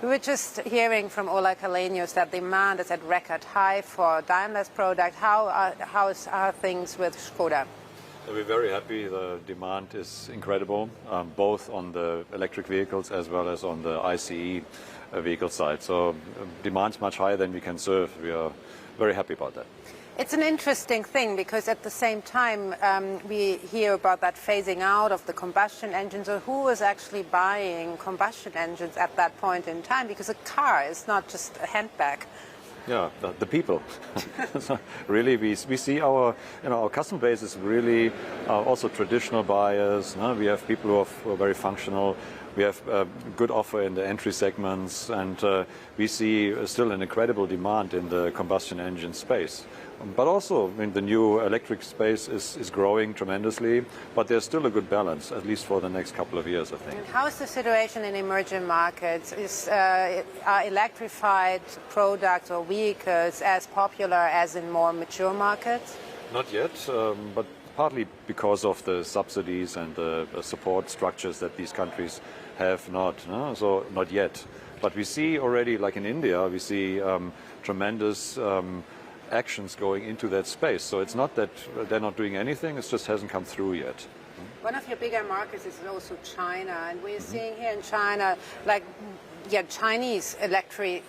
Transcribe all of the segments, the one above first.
We were just hearing from Ola Kalenius that demand is at record high for Daimler's product. How are things with Skoda? We're very happy. The demand is incredible, both on the electric vehicles as well as on the ICE vehicle side. So demand's much higher than we can serve. We are very happy about that. It's an interesting thing because at the same time we hear about that phasing out of the combustion engines. So who is actually buying combustion engines at that point in time? Because a car is not just a handbag. Yeah, the people. So really, we see our customer base is really also traditional buyers. No? We have people who are very functional. We have a good offer in the entry segments, and we see still an incredible demand in the combustion engine space. But also, I mean, the new electric space is growing tremendously, but there's still a good balance, at least for the next couple of years, I think. And how is the situation in emerging markets? Are electrified products or vehicles as popular as in more mature markets? Not yet, but partly because of the subsidies and the support structures that these countries have not. No? So not yet. But we see already, like in India, we see tremendous actions going into that space. So it's not that they're not doing anything, it just hasn't come through yet. One of your bigger markets is also China, and we're seeing here in China, like, Chinese electric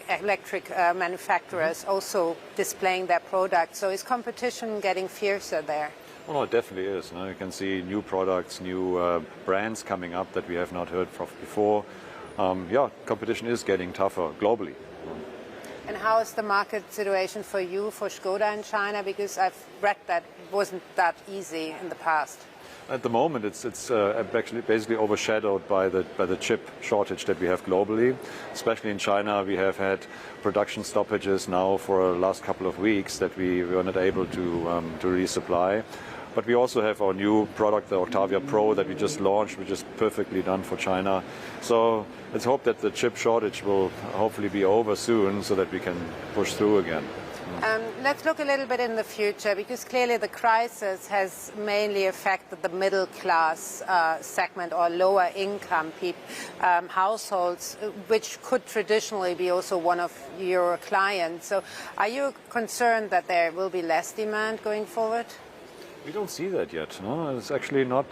manufacturers also displaying their products. So is competition getting fiercer there? Well, it definitely is. No? You can see new products, new brands coming up that we have not heard of before. Competition is getting tougher globally. And how is the market situation for you, for Skoda in China? Because I've read that it wasn't that easy in the past. At the moment, it's actually basically overshadowed by the chip shortage that we have globally. Especially in China, we have had production stoppages now for the last couple of weeks that we were not able to resupply. But we also have our new product, the Octavia Pro, that we just launched, which is perfectly done for China. So let's hope that the chip shortage will hopefully be over soon so that we can push through again. Let's look a little bit in the future, because clearly the crisis has mainly affected the middle class segment or lower income households, which could traditionally be also one of your clients. So are you concerned that there will be less demand going forward? We don't see that yet. No, it's actually not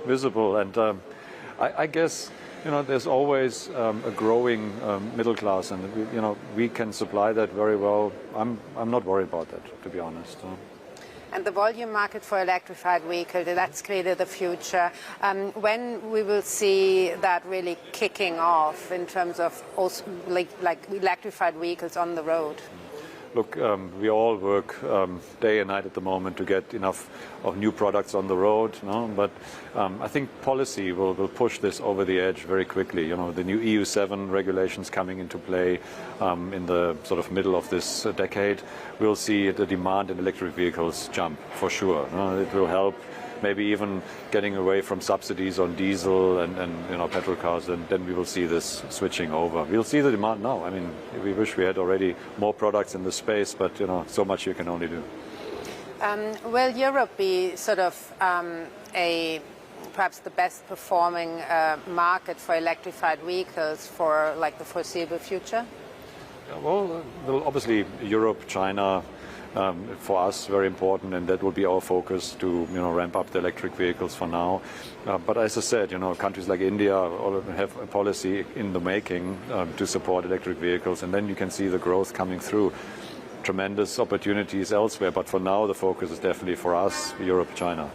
visible, and I guess there's always a growing middle class, and we can supply that very well. I'm not worried about that, to be honest. And the volume market for electrified vehicles, that's clearly the future. When we will see that really kicking off in terms of also like electrified vehicles on the road? Look, we all work day and night at the moment to get enough of new products on the road, but I think policy will push this over the edge very quickly. The new EU7 regulations coming into play in the sort of middle of this decade. We'll see the demand in electric vehicles jump for sure. It will help. Maybe even getting away from subsidies on diesel and petrol cars, and then we will see this switching over. We'll see the demand now. I mean, we wish we had already more products in the space, but so much you can only do. Will Europe be sort of perhaps the best performing market for electrified vehicles for like the foreseeable future? Yeah, well, obviously Europe, China. For us, very important, and that will be our focus to ramp up the electric vehicles for now. But as I said, countries like India have a policy in the making to support electric vehicles, and then you can see the growth coming through. Tremendous opportunities elsewhere, but for now the focus is definitely for us, Europe, China.